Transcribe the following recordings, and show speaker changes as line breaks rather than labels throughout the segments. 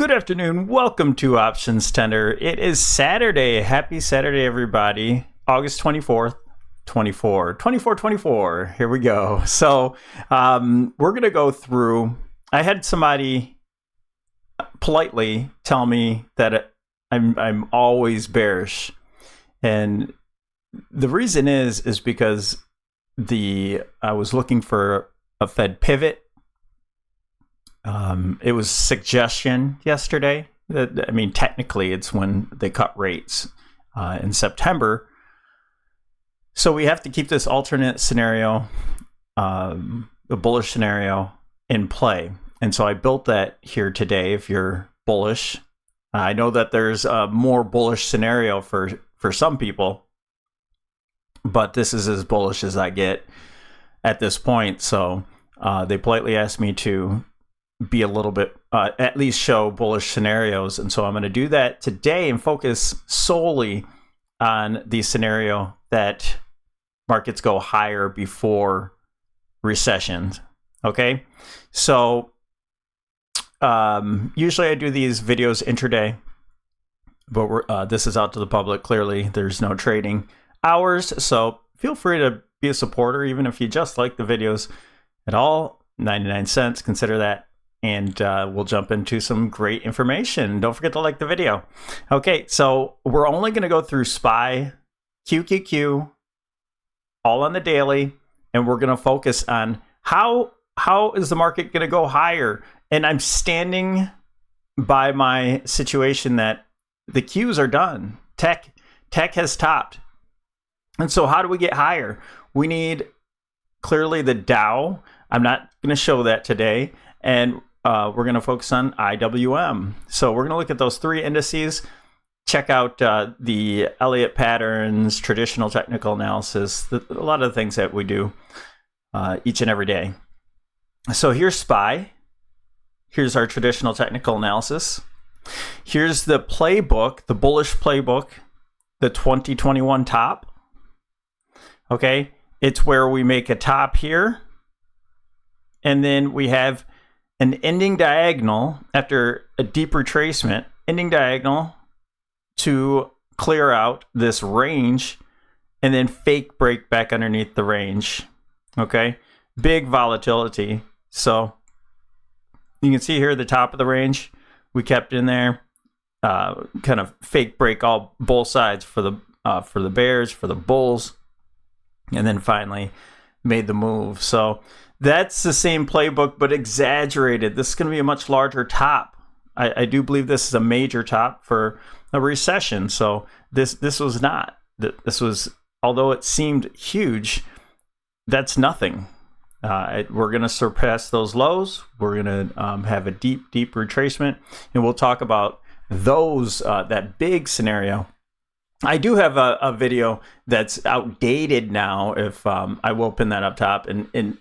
Good afternoon. Welcome to Options Tender. It is Saturday. Happy Saturday, everybody. August 24th, 24. Here we go. So we're going to go through. I had somebody politely tell me that I'm always bearish. And the reason is because I was looking for a Fed pivot. It was suggestion yesterday. Technically, it's when they cut rates in September. So we have to keep this alternate scenario, the bullish scenario, in play. And so I built that here today. If you're bullish, I know that there's a more bullish scenario for some people, but this is as bullish as I get at this point. So they politely asked me to be a little bit, at least show bullish scenarios. And so I'm going to do that today and focus solely on the scenario that markets go higher before recessions. Okay. So usually I do these videos intraday, but this is out to the public. Clearly there's no trading hours. So feel free to be a supporter, even if you just like the videos at all. 99 cents, consider that. And we'll jump into some great information. Don't forget to like the video. Okay, so we're only going to go through SPY, QQQ, all on the daily, and we're going to focus on how is the market going to go higher. And I'm standing by my situation that the Qs are done. Tech has topped. And so how do we get higher? We need clearly the Dow. I'm not going to show that today. And we're going to focus on IWM. So we're going to look at those three indices, check out the Elliott patterns, traditional technical analysis, a lot of the things that we do each and every day. So here's SPY. Here's our traditional technical analysis. Here's the playbook, the bullish playbook, the 2021 top. Okay, it's where we make a top here. And then we have an ending diagonal after a deep retracement, ending diagonal to clear out this range and then fake break back underneath the range. Okay, big volatility. So you can see here the top of the range, we kept in there, kind of fake break both sides for the bears, for the bulls, and then finally made the move. So that's the same playbook, but exaggerated. This is going to be a much larger top. I do believe this is a major top for a recession. So this was not. This was, although it seemed huge, that's nothing. We're going to surpass those lows. We're going to have a deep retracement, and we'll talk about those that big scenario. I do have a video that's outdated now. If I will pin that up top,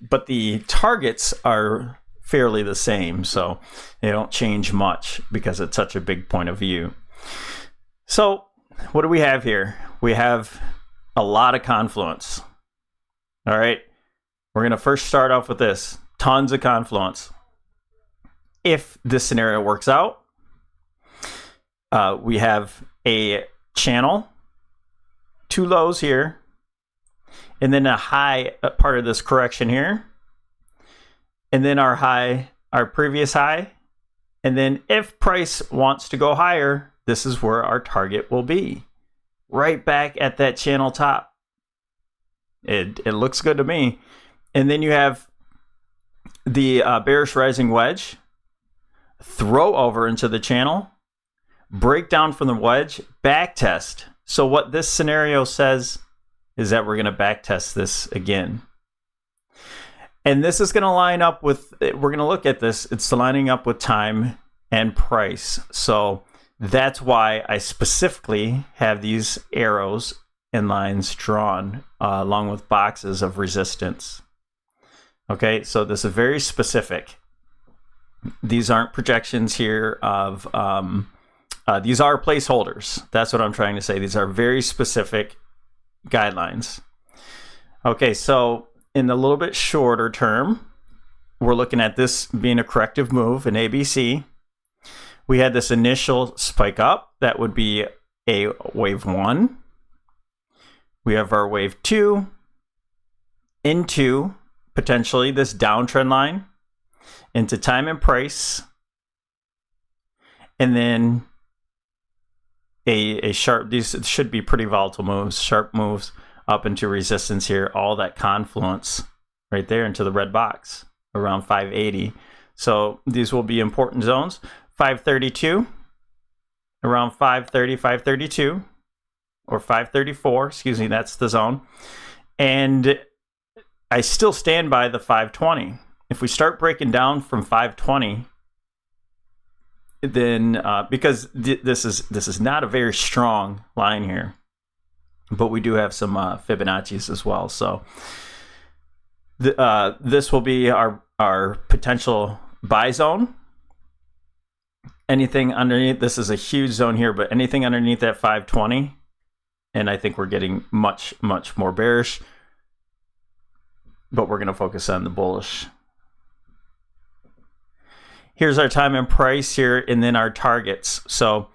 but the targets are fairly the same, so they don't change much because it's such a big point of view. So what do we have here? We have a lot of confluence. All right, we're going to first start off with this. Tons of confluence. If this scenario works out, we have a channel, two lows here, and then a high part of this correction here, and then our high, our previous high, and then if price wants to go higher, this is where our target will be, right back at that channel top. It looks good to me. And then you have the bearish rising wedge, throw over into the channel, break down from the wedge, back test. So what this scenario says is that we're going to back test this again. And this is going to line up with, we're going to look at this, it's lining up with time and price. So that's why I specifically have these arrows and lines drawn along with boxes of resistance. Okay, so this is very specific. These aren't projections here of, these are placeholders. That's what I'm trying to say. These are very specific guidelines. Okay, so in the little bit shorter term, we're looking at this being a corrective move in ABC. we had this initial spike up. That would be a wave 1. We have our wave 2 into potentially this downtrend line, into time and price, and then a sharp, these should be pretty volatile moves, sharp moves up into resistance here, all that confluence right there into the red box around 580. So these will be important zones. 532, around 530, 532, or 534, excuse me, that's the zone. And I still stand by the 520. If we start breaking down from 520, then because this is not a very strong line here, but we do have some Fibonacci's as well. So this will be our potential buy zone. Anything underneath, this is a huge zone here, but anything underneath that 520, and I think we're getting much more bearish, but we're going to focus on the bullish. Here's our time and price here, and then our targets. So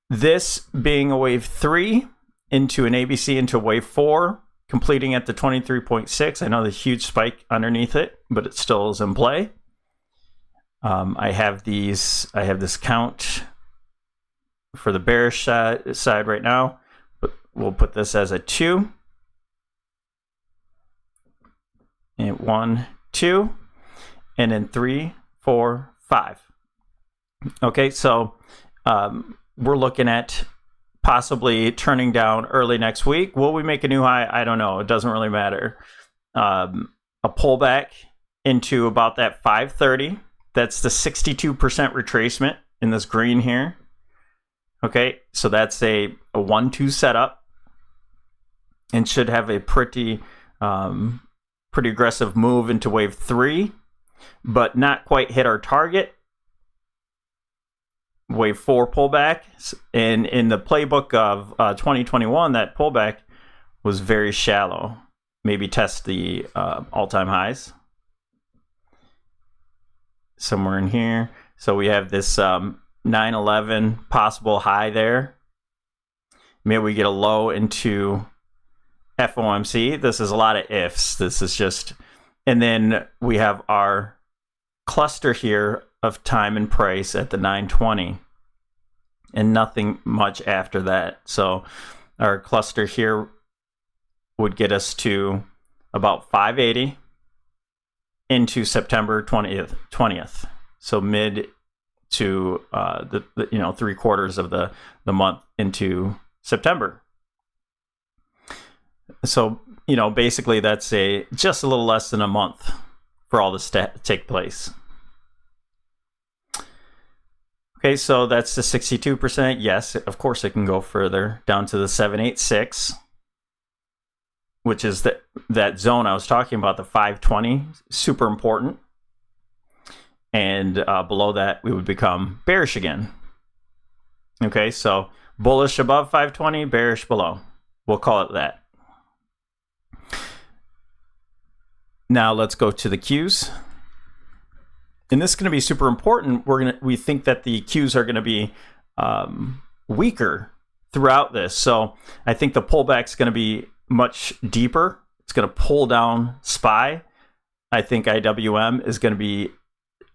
this being a wave 3 into an ABC into wave 4, completing at the 23.6. I know the huge spike underneath it, but it still is in play. I have this count for the bearish side right now, but we'll put this as a 2. And 1, 2, and then 3, 4, 5. Okay, so we're looking at possibly turning down early next week. Will we make a new high? I don't know. It doesn't really matter. A pullback into about that 530. That's the 62% retracement in this green here. Okay, so that's a 1-2 setup, and should have a pretty aggressive move into wave 3, but not quite hit our target. Wave 4 pullback, and in the playbook of 2021, that pullback was very shallow. Maybe test the all-time highs somewhere in here. So we have this 911 possible high there. Maybe we get a low into FOMC. This is a lot of ifs. This is just, and then we have our cluster here of time and price at the 920, and nothing much after that. So our cluster here would get us to about 580 into September 20th. So mid to the 3/4 of the month into September. So, basically that's just a little less than a month for all this to take place. Okay, so that's the 62%. Yes, of course it can go further down to the 786, which is that zone I was talking about, the 520, super important. And below that, we would become bearish again. Okay, so bullish above 520, bearish below. We'll call it that. Now let's go to the Qs. And this is going to be super important. We think that the Qs are going to be weaker throughout this. So I think the pullback's going to be much deeper. It's going to pull down SPY. I think IWM is going to be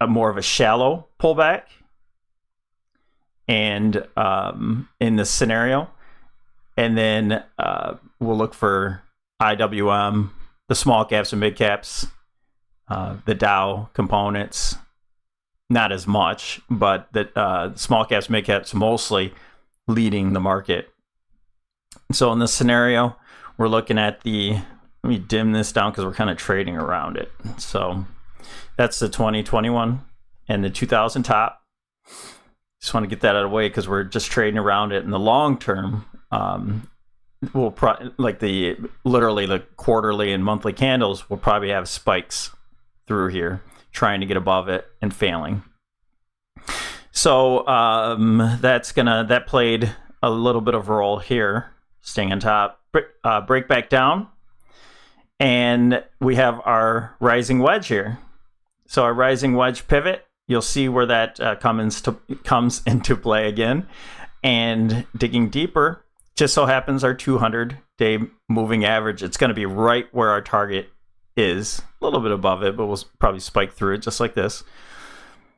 more of a shallow pullback. And in this scenario, and then we'll look for IWM, the small caps and mid caps, the Dow components, not as much, but the small caps, mid caps mostly leading the market. So in this scenario, we're looking at let me dim this down because we're kind of trading around it. So that's the 2021 and the 2000 top. Just want to get that out of the way because we're just trading around it. In the long term, we'll literally the quarterly and monthly candles will probably have spikes through here, trying to get above it and failing. So that played a little bit of a role here, staying on top, break back down, and we have our rising wedge here. So our rising wedge pivot you'll see where that comes into play again. And digging deeper, just so happens our 200-day moving average, it's going to be right where our target is, a little bit above it, but we'll probably spike through it just like this.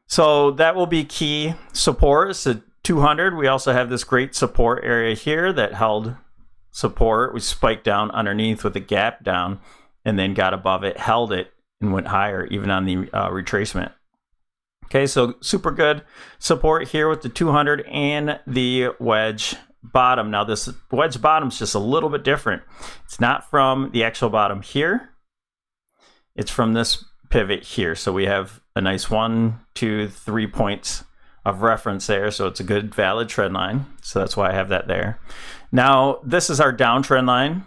So that will be key support. It's a 200. We also have this great support area here that held support. We spiked down underneath with a gap down and then got above it, held it, and went higher even on the retracement. Okay, so super good support here with the 200 and the wedge bottom. Now this wedge bottom is just a little bit different. It's not from the actual bottom here. It's from this pivot here. So we have a nice 1, 2, 3 points of reference there. So it's a good valid trend line. So that's why I have that there. Now this is our downtrend line.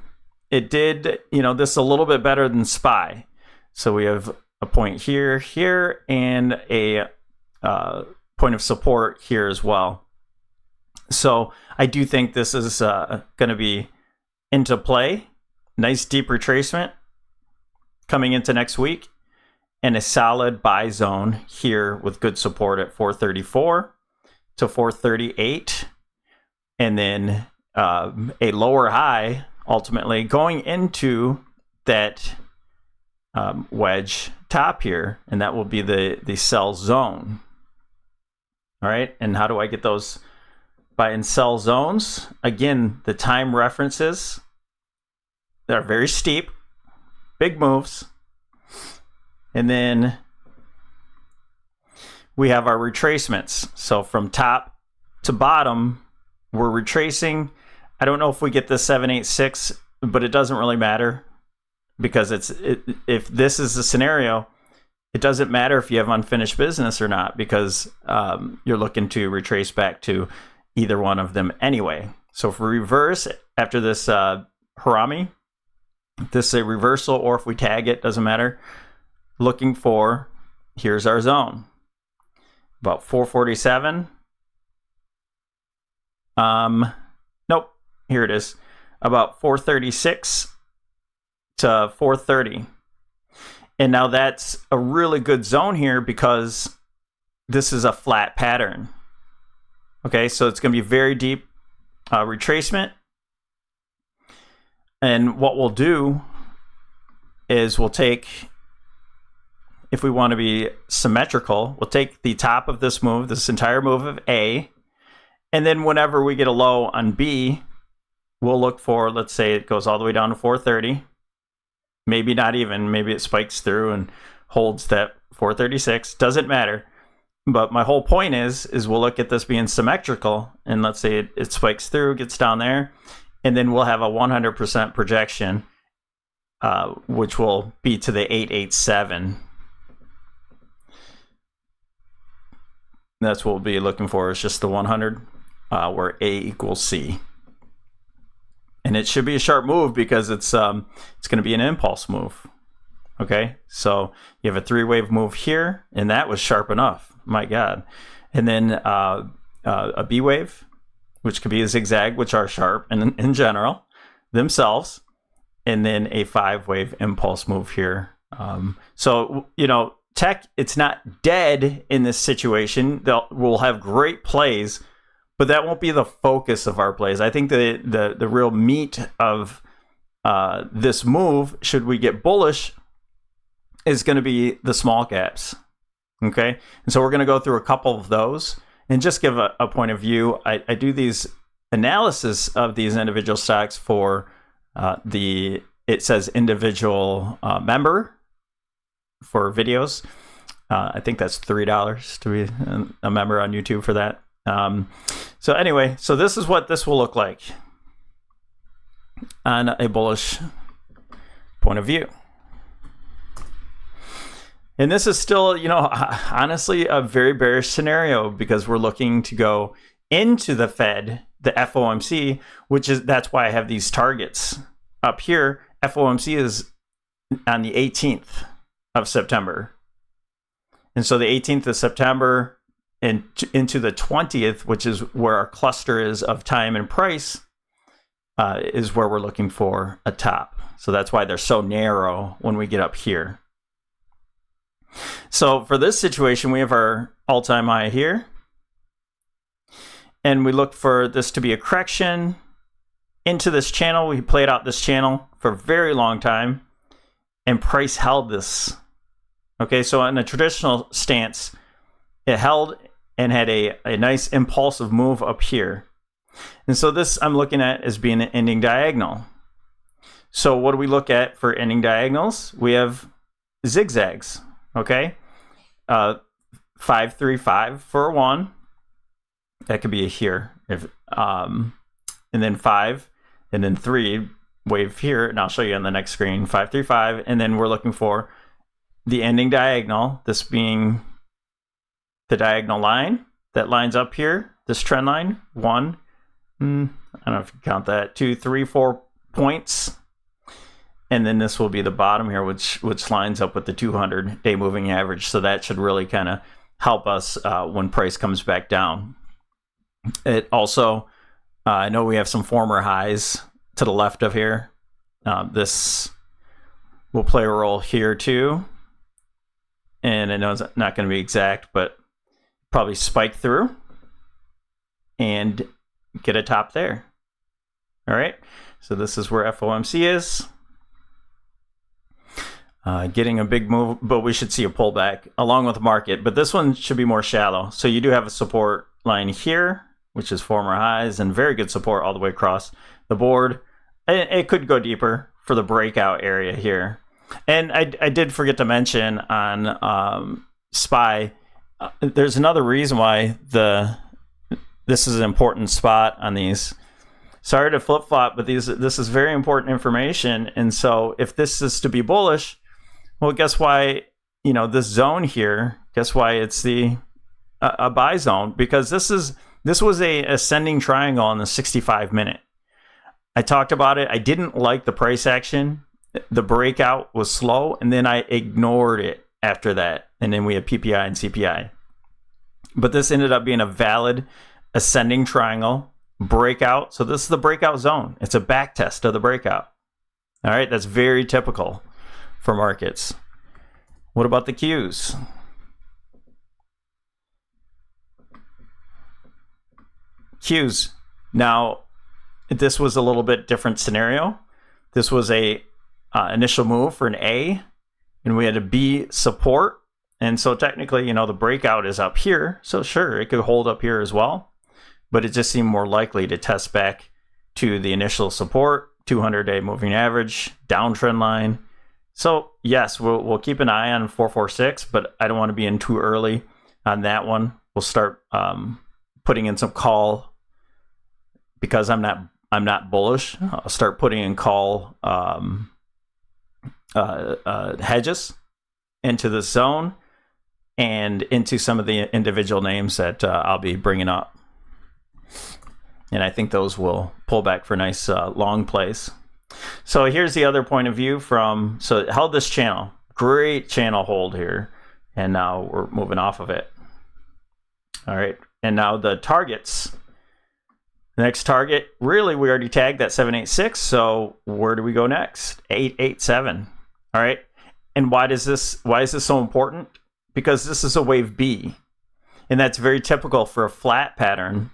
It did, this is a little bit better than SPY. So we have a point here, and a point of support here as well. So I do think this is going to be into play. Nice deep retracement coming into next week, and a solid buy zone here with good support at 434 to 438, and then a lower high ultimately going into that wedge top here, and that will be the sell zone. All right, and how do I get those buy and sell zones? Again, the time references, they're very steep, big moves. And then we have our retracements. So from top to bottom, we're retracing. I don't know if we get the 786, but it doesn't really matter, because if this is the scenario, it doesn't matter if you have unfinished business or not, because you're looking to retrace back to either one of them anyway. So if we reverse after this harami, if this is a reversal, or if we tag it, doesn't matter. Looking for, here's our zone, about 447. Nope, here it is, about 436 to 430. And now that's a really good zone here because this is a flat pattern. Okay, so it's going to be very deep retracement. And what we'll do is we'll take, if we want to be symmetrical, we'll take the top of this move, this entire move of A, and then whenever we get a low on B, we'll look for, let's say it goes all the way down to 430. Maybe not even, maybe it spikes through and holds that 436. Doesn't matter. But my whole point is we'll look at this being symmetrical, and let's say it spikes through, gets down there, and then we'll have a 100% projection, which will be to the 887. That's what we'll be looking for, is just the 100, where A equals C. And it should be a sharp move because it's going to be an impulse move. Okay, so you have a 3-wave move here, and that was sharp enough. My God. And then a B wave, which could be a zigzag, which are sharp in general themselves, and then a 5-wave impulse move here. So, tech, it's not dead in this situation. We'll have great plays, but that won't be the focus of our plays. I think the real meat of this move, should we get bullish, is going to be the small gaps. Okay, and so we're going to go through a couple of those and just give a point of view. I do these analysis of these individual stocks for it says individual member for videos. I think that's $3 to be a member on YouTube for that. So anyway, so this is what this will look like on a bullish point of view. And this is still, honestly, a very bearish scenario, because we're looking to go into the Fed, the FOMC, that's why I have these targets up here. FOMC is on the 18th of September. And so the 18th of September and into the 20th, which is where our cluster is of time and price, is where we're looking for a top. So that's why they're so narrow when we get up here. So for this situation, we have our all-time high here. And we look for this to be a correction into this channel. We played out this channel for a very long time, and price held this. Okay, so in a traditional stance, it held and had a nice impulsive move up here. And so this I'm looking at as being an ending diagonal. So what do we look at for ending diagonals? We have zigzags, okay? 5, 3, 5 for 1. That could be a here. And then 5, and then 3, wave here, and I'll show you on the next screen, 5, 3, 5, and then we're looking for the ending diagonal, this being the diagonal line that lines up here, this trend line, 1, I don't know if you count that, 2, 3, 4 points, and then this will be the bottom here, which lines up with the 200-day moving average. So that should really kind of help us when price comes back down. It also, I know we have some former highs to the left of here. This will play a role here too. And I know it's not going to be exact, but probably spike through and get a top there. All right. So this is where FOMC is. Getting a big move, but we should see a pullback along with the market. But this one should be more shallow. So you do have a support line here, which is former highs, and very good support all the way across the board. It could go deeper for the breakout area here. And I did forget to mention on SPY, there's another reason why this is an important spot on these. Sorry to flip-flop, but this is very important information. And so if this is to be bullish, well, guess why, this zone here, guess why it's a buy zone? Because this was a ascending triangle on the 65-minute. I talked about it. I didn't like the price action. The breakout was slow, and then I ignored it after that. And then we had PPI and CPI. But this ended up being a valid ascending triangle breakout. So this is the breakout zone. It's a back test of the breakout. All right, that's very typical for markets. What about the Qs? Qs. Now, this was a little bit different scenario. This was a initial move for an A, and we had a B support. And so technically, the breakout is up here. So sure, it could hold up here as well, but it just seemed more likely to test back to the initial support, 200-day moving average, downtrend line. So yes, we'll keep an eye on 446, but I don't want to be in too early on that one. We'll start putting in some call, because I'm not bullish. I'll start putting in call hedges into the zone and into some of the individual names that I'll be bringing up. And I think those will pull back for nice long plays. So here's the other point of view so it held this channel. Great channel hold here. And now we're moving off of it. All right. And now the targets. The next target, really, we already tagged that 786. So where do we go next? 887. All right. And why is this so important? Because this is a wave B. And that's very typical for a flat pattern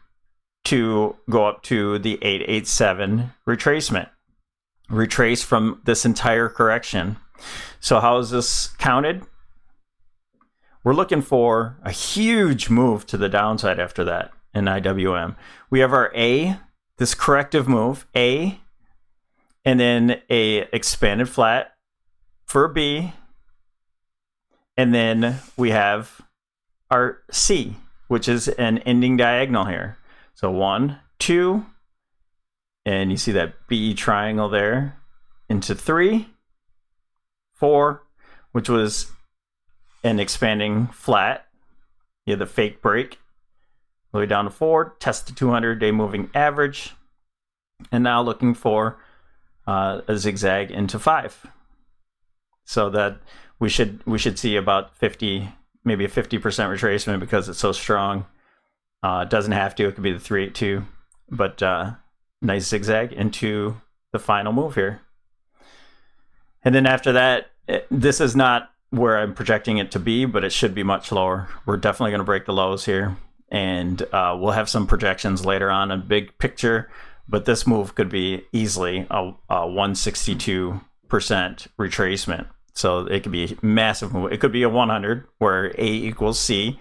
to go up to the 887 retracement. Retrace from this entire correction. So how is this counted? We're looking for a huge move to the downside after that in IWM. We have our A, this corrective move, A, and then a expanded flat for B. And then we have our C, which is an ending diagonal here. So 1, 2, and you see that B triangle there, into 3, 4, which was an expanding flat. You have the fake break. All the way down to 4, test the 200-day moving average. And now looking for a zigzag into 5. So that we should see about 50, maybe a 50% retracement because it's so strong. It doesn't have to. It could be the 382. But nice zigzag into the final move here. And then after that, this is not where I'm projecting it to be, but it should be much lower. We're definitely going to break the lows here, and we'll have some projections later on, a big picture, but this move could be easily a 162% retracement. So it could be a massive move. It could be a 100 where A equals C,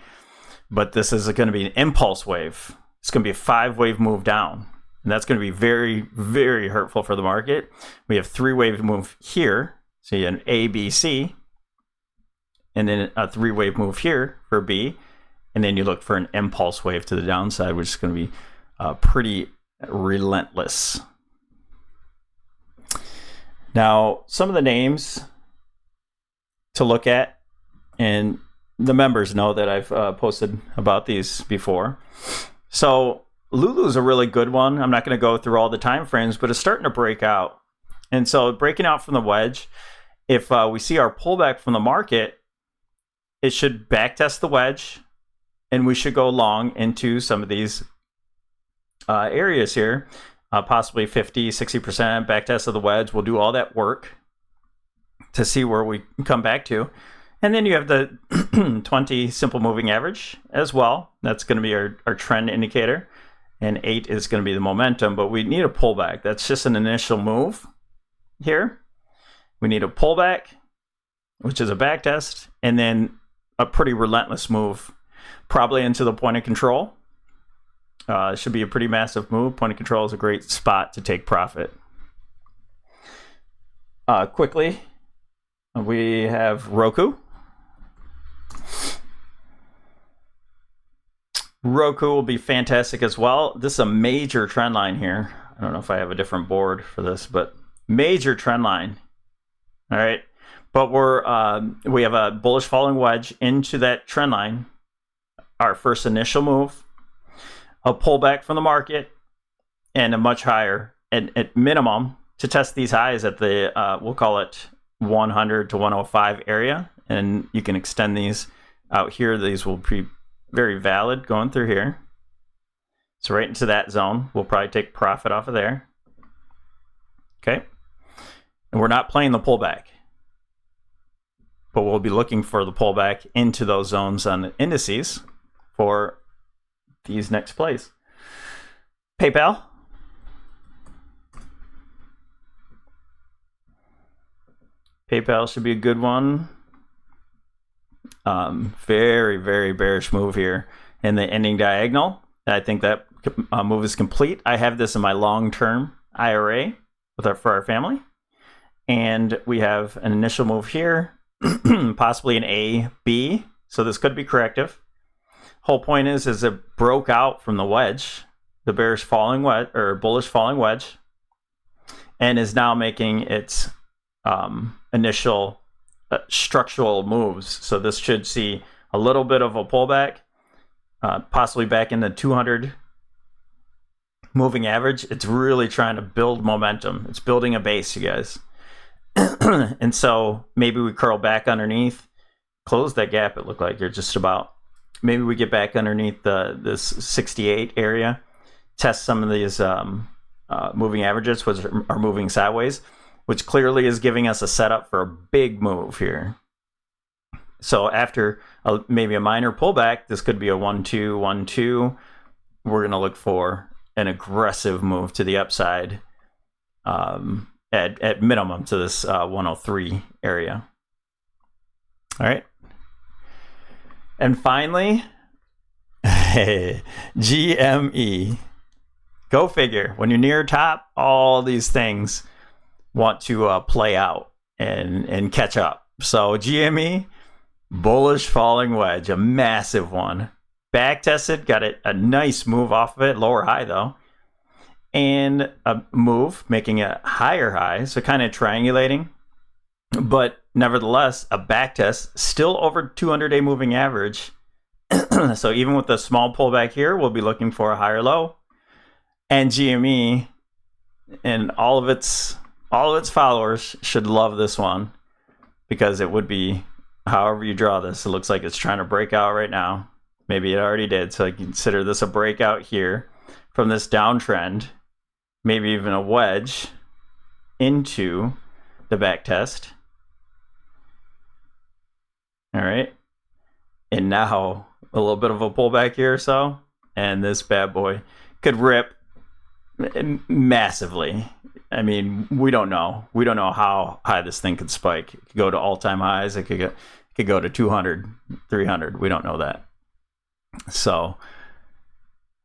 but this is going to be an impulse wave. It's going to be a 5-wave move down, and that's going to be very, very hurtful for the market. We have 3-wave move here, so you have an A, B, C, and then a 3-wave move here for B, and then you look for an impulse wave to the downside, which is going to be pretty relentless. Now, some of the names to look at, and the members know that I've posted about these before. So LULU is a really good one. I'm not going to go through all the time frames, but it's starting to break out. And so breaking out from the wedge, if we see our pullback from the market, it should backtest the wedge, and we should go long into some of these areas here, possibly 50, 60% backtest of the wedge. We'll do all that work to see where we come back to. And then you have the 20 simple moving average as well. That's going to be our trend indicator. And 8 is going to be the momentum, but we need a pullback. That's just an initial move here. We need a pullback, which is a backtest, and then a pretty relentless move, probably into the point of control. It should be a pretty massive move. Point of control is a great spot to take profit. Quickly, we have ROKU. ROKU will be fantastic as well. This is a major trend line here. I don't know if I have a different board for this, but major trend line. All right, but we have a bullish falling wedge into that trend line. Our first initial move, a pullback from the market, and a much higher, at minimum, to test these highs at the we'll call it 100 to 105 area, and you can extend these out here. These will be very valid going through here. So right into that zone, we'll probably take profit off of there. Okay, and we're not playing the pullback, but we'll be looking for the pullback into those zones on the indices for these next plays. PayPal. PayPal should be a good one. Very, very bearish move here in the ending diagonal. I think that move is complete. I have this in my long-term IRA for our family. And we have an initial move here, possibly an A, B. So this could be corrective. Whole point is it broke out from the wedge, the bearish falling wedge or bullish falling wedge, and is now making its initial structural moves. So this should see a little bit of a pullback, possibly back in the 200 moving average. It's really trying to build momentum. It's building a base, you guys. And so maybe we curl back underneath, close that gap. It looked like you're just about. Maybe we get back underneath this 68 area, test some of these moving averages, which are moving sideways, which clearly is giving us a setup for a big move here. So after maybe a minor pullback, this could be a 1-2, 1-2. We're going to look for an aggressive move to the upside at minimum to this 103 area. All right. And finally, GME. Go figure. When you're near top, all these things want to play out and catch up. So GME, bullish falling wedge, a massive one. Back tested, got a nice move off of it, lower high though. And a move, making a higher high, so kind of triangulating. But nevertheless, a back test, still over 200-day moving average. So even with the small pullback here, we'll be looking for a higher low. And GME and all of its followers should love this one, because it would be, however you draw this, it looks like it's trying to break out right now. Maybe it already did. So I consider this a breakout here from this downtrend, maybe even a wedge into the back test. All right. And now a little bit of a pullback here or so. And this bad boy could rip massively. I mean, we don't know. We don't know how high this thing could spike. It could go to all-time highs. It could go to 200, 300. We don't know that. So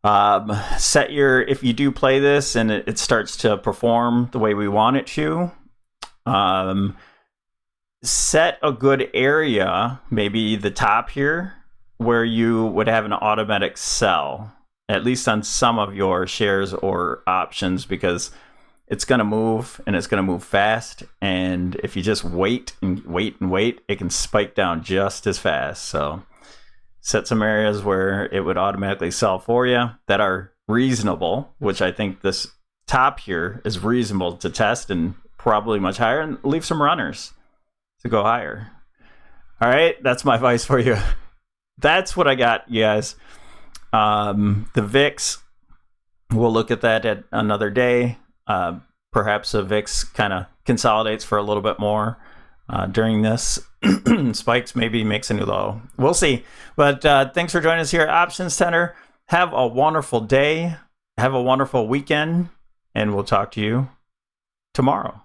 if you do play this and it starts to perform the way we want it to, set a good area, maybe the top here, where you would have an automatic sell, at least on some of your shares or options, because it's going to move and it's going to move fast. And if you just wait and wait and wait, it can spike down just as fast. So set some areas where it would automatically sell for you that are reasonable, which I think this top here is reasonable to test and probably much higher, and leave some runners to go higher. All right, that's my advice for you. That's what I got, you guys. The VIX, we'll look at that at another day. Perhaps the VIX kind of consolidates for a little bit more during this. Spikes, maybe makes a new low. We'll see. But thanks for joining us here at Options Center. Have a wonderful day. Have a wonderful weekend. And we'll talk to you tomorrow.